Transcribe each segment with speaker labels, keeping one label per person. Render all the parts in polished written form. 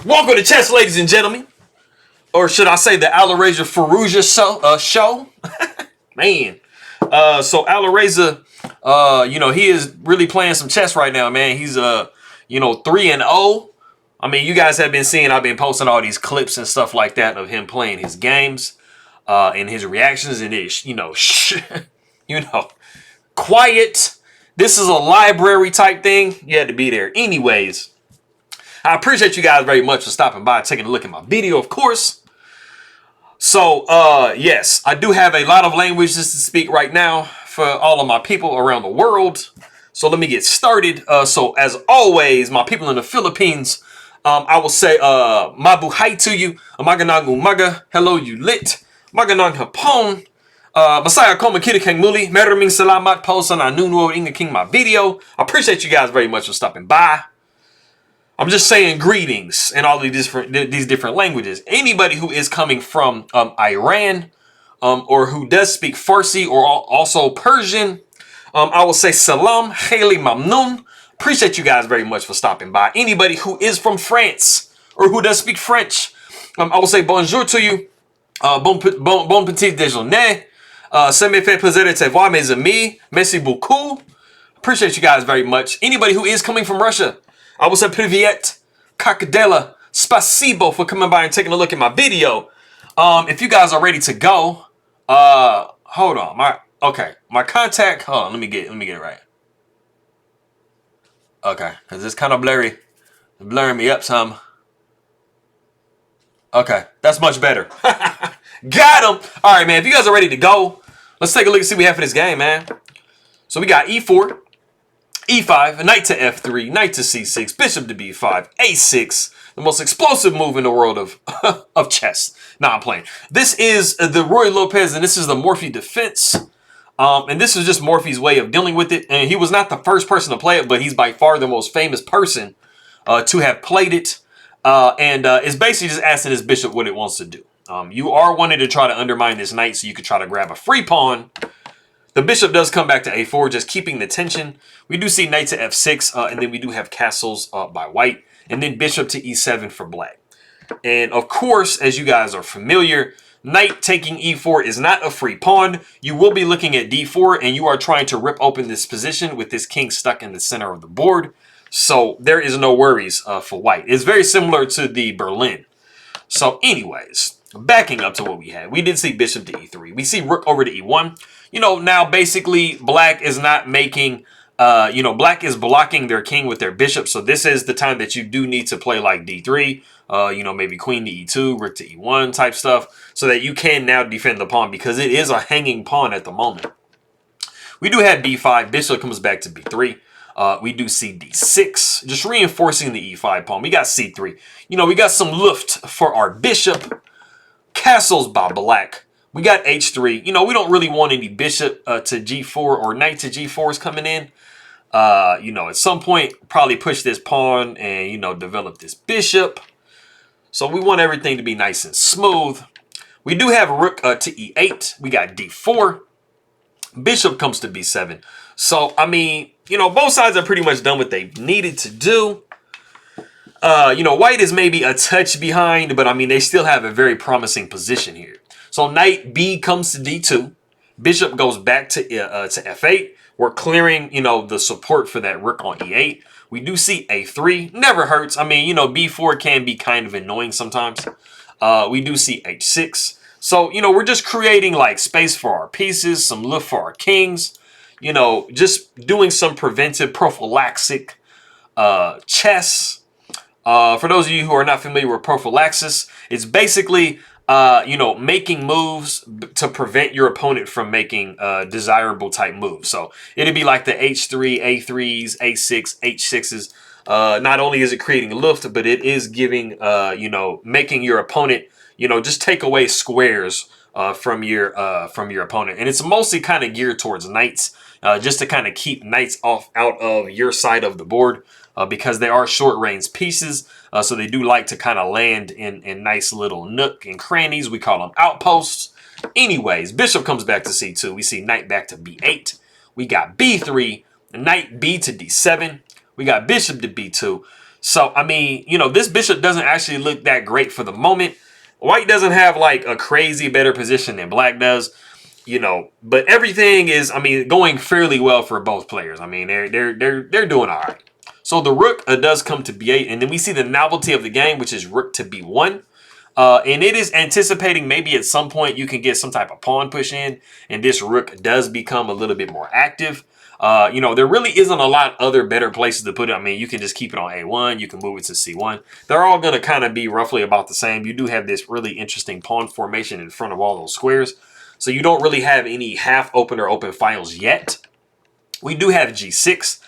Speaker 1: Welcome to chess, ladies and gentlemen. Or should I say the Alireza Firouzja show? Man. So Alireza, he is really playing some chess right now, man. He's 3-0. I mean, you guys have been seeing, I've been posting all these clips and stuff like that of him playing his games, and his reactions, and his, quiet. This is a library type thing. You had to be there. Anyways, I appreciate you guys very much for stopping by, taking a look at my video, of course. So, yes, I do have a lot of languages to speak right now for all of my people around the world. So let me get started. So as always, my people in the Philippines, I will say, mabuhay to you. Magandang umaga. Hello, you lit. Magandang hapon. Masaya ko makinig muli. Maraming salamat po sa nanonood ng aking my video. I appreciate you guys very much for stopping by. I'm just saying greetings in all of these different languages. Anybody who is coming from Iran, or who does speak Farsi or also Persian, I will say salam, khayli mamnoon. Appreciate you guys very much for stopping by. Anybody who is from France or who does speak French, I will say bonjour to you. Bon petit déjeuner. Ça me fait plaisir de te voir, mes amis. Merci beaucoup. Appreciate you guys very much. Anybody who is coming from Russia, I will say privyet, kakadela, spasibo for coming by and taking a look at my video. If you guys are ready to go, hold on. My contact, hold on, let me get it right. Okay, because it's kind of blurry. It's blurring me up some. Okay, that's much better. Got him! Alright, man, if you guys are ready to go, let's take a look and see what we have for this game, man. So we got e4, e5, knight to f3, knight to c6, bishop to b5, a6, the most explosive move in the world of chess. Nah, I'm playing. This is the Ruy Lopez, and this is the Morphy defense. And this is just Morphy's way of dealing with it. And he was not the first person to play it, but he's by far the most famous person to have played it. And it's basically just asking his bishop what it wants to do. You are wanting to try to undermine this knight so you could try to grab a free pawn. The bishop does come back to a4, just keeping the tension. We do see knight to f6, and then we do have castles by white, and then bishop to e7 for black. And of course, as you guys are familiar, knight taking e4 is not a free pawn. You will be looking at d4, and you are trying to rip open this position with this king stuck in the center of the board. So there is no worries for white. It's very similar to the Berlin. So anyways, backing up to what we had, we did see bishop to e3. We see rook over to e1. Now basically black is not making, black is blocking their king with their bishop. So this is the time that you do need to play like d3, maybe queen to e2, rook to e1 type stuff, so that you can now defend the pawn because it is a hanging pawn at the moment. We do have b5, bishop comes back to b3. We do see d6, just reinforcing the e5 pawn. We got c3. We got some luft for our bishop. Castles by black. We got h3. We don't really want any bishop to g4 or knight to g4s coming in. At some point, probably push this pawn and, develop this bishop. So we want everything to be nice and smooth. We do have rook to e8. We got d4. Bishop comes to b7. So, I mean, both sides are pretty much done what they needed to do. White is maybe a touch behind, but I mean, they still have a very promising position here. So knight b comes to d2. Bishop goes back to f8. We're clearing, the support for that rook on e8. We do see a3. Never hurts. I mean, b4 can be kind of annoying sometimes. We do see h6. So, we're just creating like space for our pieces, some lift for our kings. Just doing some preventive prophylaxic chess. For those of you who are not familiar with prophylaxis, it's basically, making moves to prevent your opponent from making desirable type moves. So it'd be like the h3, a3s, a6, h6s. Not only is it creating lift, but it is giving, making your opponent, just take away squares from your opponent. And it's mostly kind of geared towards knights, just to kind of keep knights out of your side of the board. Because they are short range pieces, so they do like to kind of land in nice little nook and crannies. We call them outposts. Anyways, bishop comes back to c2. We see knight back to b8. We got b3, knight b to d7. We got bishop to b2. So, I mean, you know, this bishop doesn't actually look that great for the moment. White doesn't have like a crazy better position than black does, you know, but everything is, I mean, going fairly well for both players. I mean, they're doing all right. So the rook does come to b8, and then we see the novelty of the game, which is rook to b1. And it is anticipating maybe at some point you can get some type of pawn push in, and this rook does become a little bit more active. You know, there really isn't a lot other better places to put it. I mean, you can just keep it on A1. You can move it to C1. They're all going to kind of be roughly about the same. You do have this really interesting pawn formation in front of all those squares. So you don't really have any half open or open files yet. We do have G6.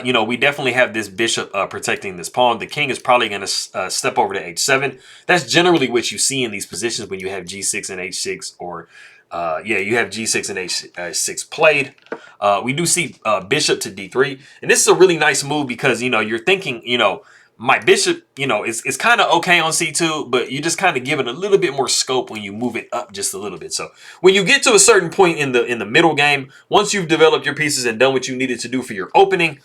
Speaker 1: You know, we definitely have this bishop protecting this pawn. The king is probably going to step over to H7. That's generally what you see in these positions when you have G6 and H6, or yeah, you have G6 and H6 played. We do see bishop to D3, and this is a really nice move because, you know, you're thinking, you know, my bishop, you know, is kind of okay on C2, but you just kind of give it a little bit more scope when you move it up just a little bit. So when you get to a certain point in the middle game, once you've developed your pieces and done what you needed to do for your opening,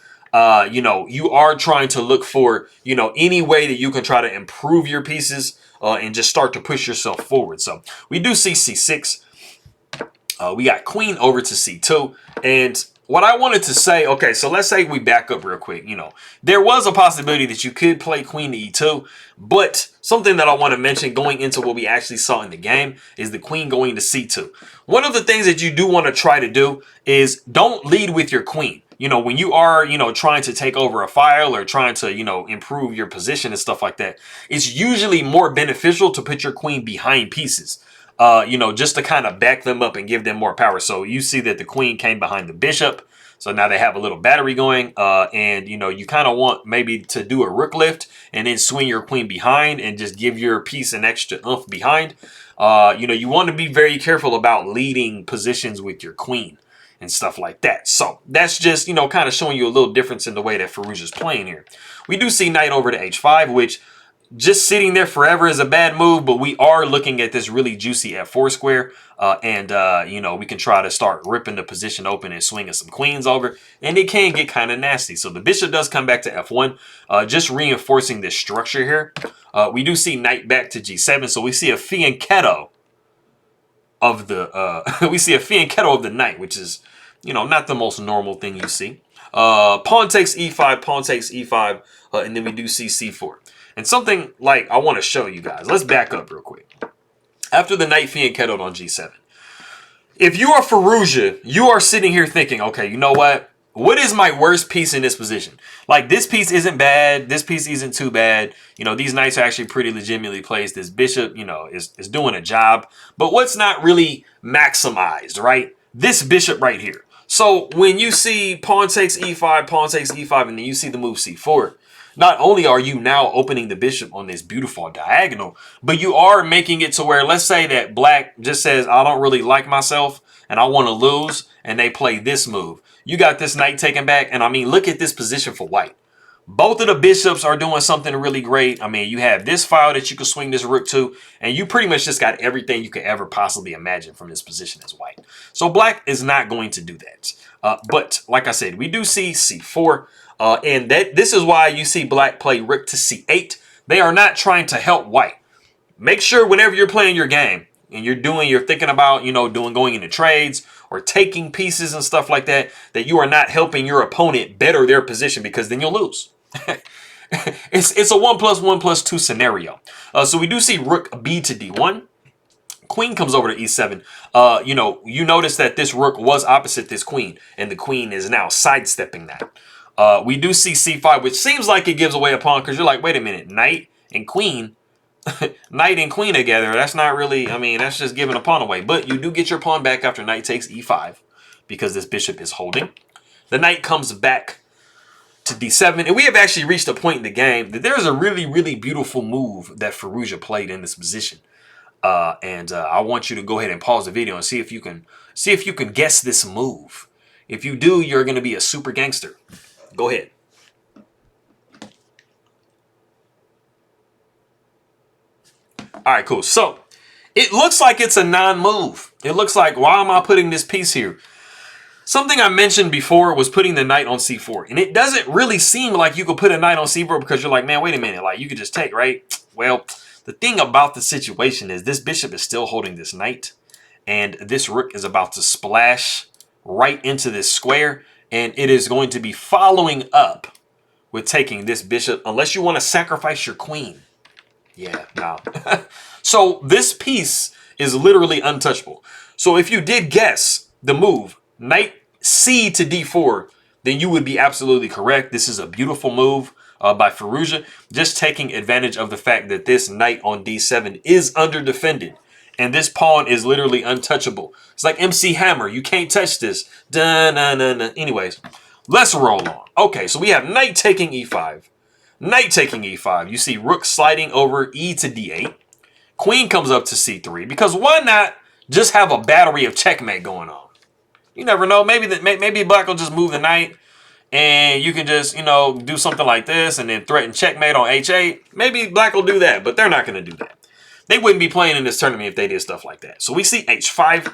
Speaker 1: you know, you are trying to look for, you know, any way that you can try to improve your pieces and just start to push yourself forward. So we do see C6. We got queen over to C2. And what I wanted to say, okay, so let's say we back up real quick. You know, there was a possibility that you could play queen to E2, but something that I want to mention going into what we actually saw in the game is the queen going to C2. One of the things that you do want to try to do is don't lead with your queen. You know, when you are, you know, trying to take over a file or trying to, you know, improve your position and stuff like that, it's usually more beneficial to put your queen behind pieces. You know, just to kind of back them up and give them more power. So you see that the queen came behind the bishop. So now they have a little battery going. And, you know, you kind of want maybe to do a rook lift and then swing your queen behind and just give your piece an extra oomph behind. You know, you want to be very careful about leading positions with your queen and stuff like that. So that's just, you know, kind of showing you a little difference in the way that Firouzja is playing here. We do see knight over to H5, which just sitting there forever is a bad move, but we are looking at this really juicy F4 square. You know, we can try to start ripping the position open and swinging some queens over, and it can get kind of nasty. So the bishop does come back to F1, just reinforcing this structure here. We do see knight back to G7, so we see a fianchetto of the we see a fianchetto of the knight, which is, you know, not the most normal thing you see. Pawn takes E5, pawn takes E5, and then we do see C4. And something like I want to show you guys. Let's back up real quick. After the knight fianchettoed on G7, if you are Firouzja, you are sitting here thinking, okay, you know what? What is my worst piece in this position? Like, this piece isn't bad. This piece isn't too bad. You know, these knights are actually pretty legitimately placed. This bishop, you know, is doing a job. But what's not really maximized, right? This bishop right here. So when you see pawn takes E5, and then you see the move C4, not only are you now opening the bishop on this beautiful diagonal, but you are making it to where, let's say that black just says, I don't really like myself and I want to lose, and they play this move. You got this knight taken back, and I mean, look at this position for white. Both of the bishops are doing something really great. I mean, you have this file that you can swing this rook to, and you pretty much just got everything you could ever possibly imagine from this position as white. So black is not going to do that. But like I said, we do see C4. And this is why you see black play rook to C8. They are not trying to help white. Make sure whenever you're playing your game and you're thinking about, you know, going into trades or taking pieces and stuff like that, that you are not helping your opponent better their position, because then you'll lose. It's a 1+1+2 scenario. So we do see rook B to D1. Queen comes over to E7. You know, you notice that this rook was opposite this queen, and the queen is now sidestepping that. We do see C5, which seems like it gives away a pawn, because you're like, wait a minute, knight and queen, knight and queen together. That's not really, I mean, that's just giving a pawn away. But you do get your pawn back after knight takes E5, because this bishop is holding. The knight comes back to D7, and we have actually reached a point in the game that there's a really, really beautiful move that Firouzja played in this position. I want you to go ahead and pause the video and see if you can guess this move. If you do, you're going to be a super gangster. Go ahead. All right, cool. So it looks like it's a non-move. It looks like, why am I putting this piece here? Something I mentioned before was putting the knight on c4. And it doesn't really seem like you could put a knight on c4 because you're like, man, wait a minute. Like, you could just take, right? Well, the thing about the situation is this bishop is still holding this knight. And this rook is about to splash right into this square. And it is going to be following up with taking this bishop. Unless you want to sacrifice your queen. Yeah, no. So this piece is literally untouchable. So if you did guess the move, knight c to d4, then you would be absolutely correct. This is a beautiful move by Firouzja, just taking advantage of the fact that this knight on d7 is under defended. And this pawn is literally untouchable. It's like MC Hammer. You can't touch this. Dun-na-na-na. Anyways, let's roll on. Okay, so we have knight taking e5. Knight taking e5. You see rook sliding over e to d8. Queen comes up to c3. Because why not just have a battery of checkmate going on? You never know. Maybe black will just move the knight. And you can just, you know, do something like this. And then threaten checkmate on h8. Maybe black will do that. But they're not going to do that. They wouldn't be playing in this tournament if they did stuff like that. So we see h5.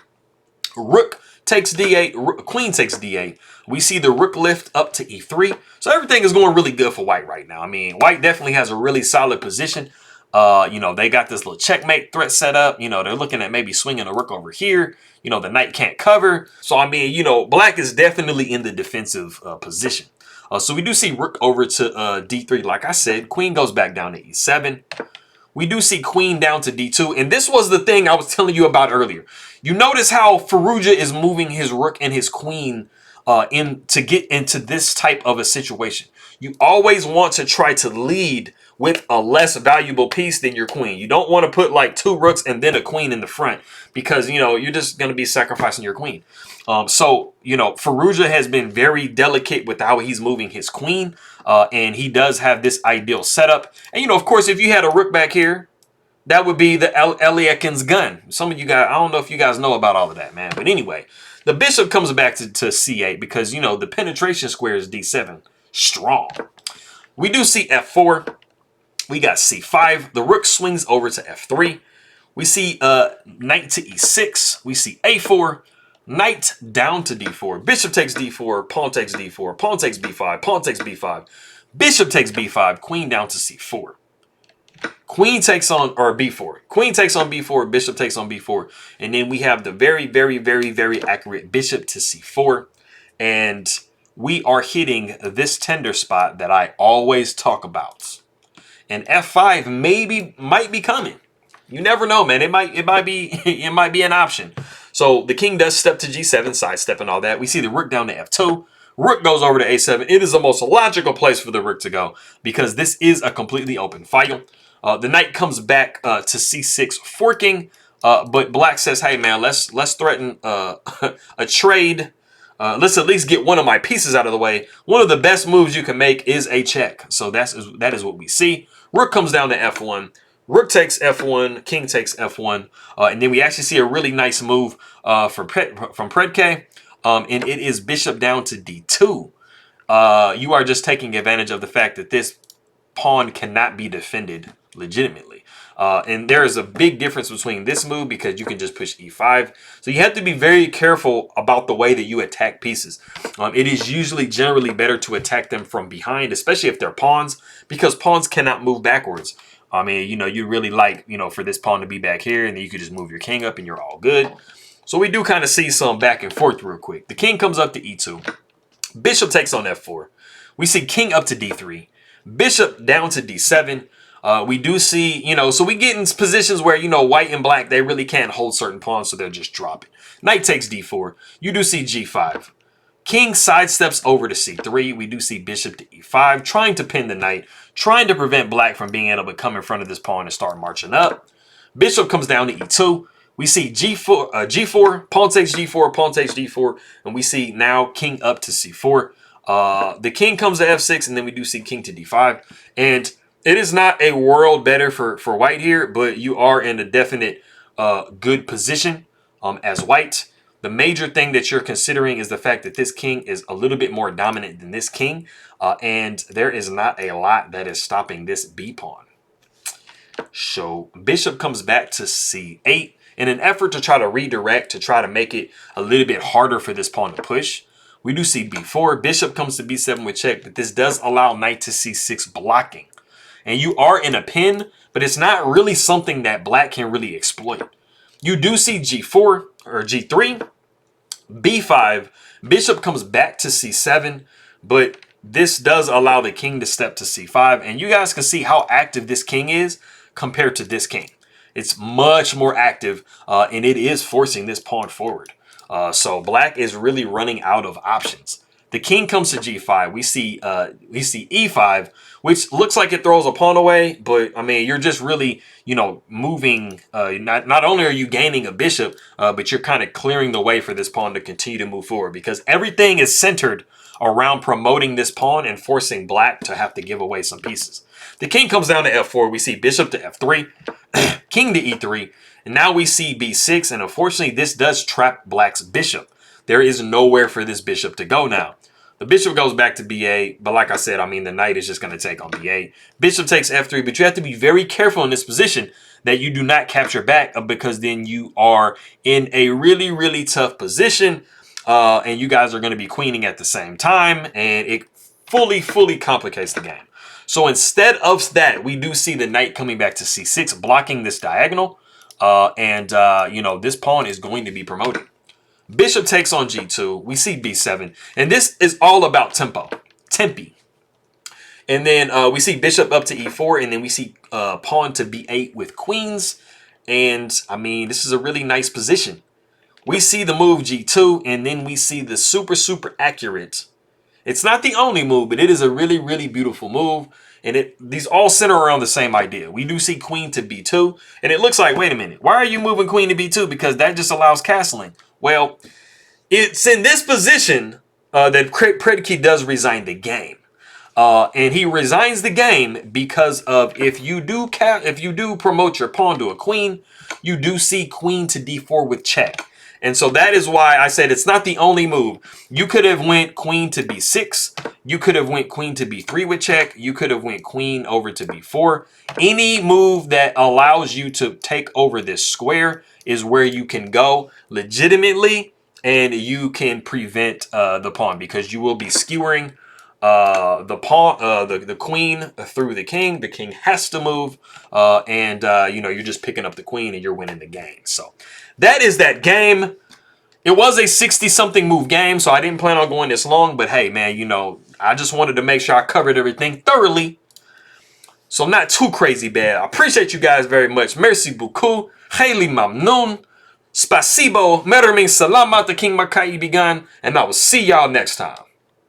Speaker 1: Rook takes d8. Queen takes d8. We see the rook lift up to e3. So everything is going really good for white right now. I mean, white definitely has a really solid position. You know, they got this little checkmate threat set up. You know, they're looking at maybe swinging a rook over here. You know, the knight can't cover. So, I mean, you know, black is definitely in the defensive position. So we do see rook over to d3. Like I said, queen goes back down to e7. We do see queen down to d2. And this was the thing I was telling you about earlier. You notice how Firouzja is moving his rook and his queen to get into this type of a situation. You always want to try to lead with a less valuable piece than your queen. You don't want to put like two rooks and then a queen in the front because, you know, you're just going to be sacrificing your queen. So, you know, Firouzja has been very delicate with how he's moving his queen. And he does have this ideal setup. And, you know, of course, if you had a rook back here, that would be the Eliakin's gun. Some of you guys, I don't know if you guys know about all of that, man. But anyway, the bishop comes back to c8 because, you know, the penetration square is d7. Strong. We do see f4. We got c5. The rook swings over to f3. We see knight to e6. We see a4. Knight down to d4. Bishop takes d4. Pawn takes d4. Pawn takes b5. Pawn takes b5. Bishop takes b5. Queen down to c4. Queen takes on, or b4. Queen takes on b4. Bishop takes on b4. And then we have the very, very, very, very accurate bishop to c4. And we are hitting this tender spot that I always talk about. And f5 might be coming. You never know, man. It might be an option. So the king does step to g7, sidestep and all that. We see the rook down to f2. Rook goes over to a7. It is the most logical place for the rook to go because this is a completely open fight. The knight comes back to c6, forking. But black says, hey, man, let's threaten a trade. Let's at least get one of my pieces out of the way. One of the best moves you can make is a check. So that is what we see. Rook comes down to f1. Rook takes f1. King takes f1. And then we actually see a really nice move from Predke. And it is bishop down to d2. You are just taking advantage of the fact that this pawn cannot be defended legitimately. And there is a big difference between this move because you can just push e5. So you have to be very careful about the way that you attack pieces. It is usually generally better to attack them from behind, especially if they're pawns, because pawns cannot move backwards. I mean, you know, you really like, you know, for this pawn to be back here and then you could just move your king up and you're all good. So we do kind of see some back and forth real quick. The king comes up to e2. Bishop takes on f4. We see king up to d3. Bishop down to d7. We do see, you know, so we get in positions where, you know, white and black, they really can't hold certain pawns, so they'll just drop it. Knight takes d4. You do see g5. King sidesteps over to c3. We do see bishop to e5, trying to pin the knight, trying to prevent black from being able to come in front of this pawn and start marching up. Bishop comes down to e2. We see g4, pawn takes g4, pawn takes d4, and we see now king up to c4. The king comes to f6, and then we do see king to d5. And it is not a world better for white here, but you are in a definite good position as white. The major thing that you're considering is the fact that this king is a little bit more dominant than this king. And there is not a lot that is stopping this b pawn. So bishop comes back to c8. in an effort to try to redirect, to try to make it a little bit harder for this pawn to push, we do see b4. Bishop comes to b7 with check, but this does allow knight to c6 blocking. And you are in a pin, but it's not really something that black can really exploit. You do see g4 or g3, b5. Bishop comes back to c7, but this does allow the king to step to c5. And you guys can see how active this king is compared to this king. It's much more active, and it is forcing this pawn forward. So black is really running out of options. The king comes to g5. We see e5, which looks like it throws a pawn away, but I mean, you're just really, you know, moving. Not only are you gaining a bishop, but you're kind of clearing the way for this pawn to continue to move forward, because everything is centered around promoting this pawn and forcing black to have to give away some pieces. The king comes down to f4. We see bishop to f3, king to e3, and now we see b6. And unfortunately, this does trap black's bishop. There is nowhere for this bishop to go now. The bishop goes back to b8, but like I said, I mean, the knight is just going to take on b8. Bishop takes f3, but you have to be very careful in this position that you do not capture back, because then you are in a really, really tough position, and you guys are going to be queening at the same time, and it fully complicates the game. So instead of that, we do see the knight coming back to c6, blocking this diagonal, you know, this pawn is going to be promoted. Bishop takes on g2. We see b7. And this is all about tempi. And then we see bishop up to e4. And then we see pawn to b8 with queens. And, I mean, this is a really nice position. We see the move g2. And then we see the super accurate. It's not the only move, but it is a really beautiful move. And these all center around the same idea. We do see queen to b2. And it looks like, wait a minute, why are you moving queen to b2? Because that just allows castling. Well, it's in this position that Predke does resign the game. And he resigns the game because of if you do promote your pawn to a queen, you do see queen to d4 with check. And so that is why I said it's not the only move. You could have went queen to b6. You could have went queen to b3 with check. You could have went queen over to b4. Any move that allows you to take over this square is where you can go legitimately, and you can prevent the pawn, because you will be skewering the pawn, the queen through the king. The king has to move, you know, you're just picking up the queen and you're winning the game. So that is that game. It was a 60-something move game, so I didn't plan on going this long. But hey, man, you know, I just wanted to make sure I covered everything thoroughly, so not too crazy bad. I appreciate you guys very much. Merci beaucoup. Khayli mamnoon. Spasibo. Mermin salamat, the king Makai Bigan. And I will see y'all next time.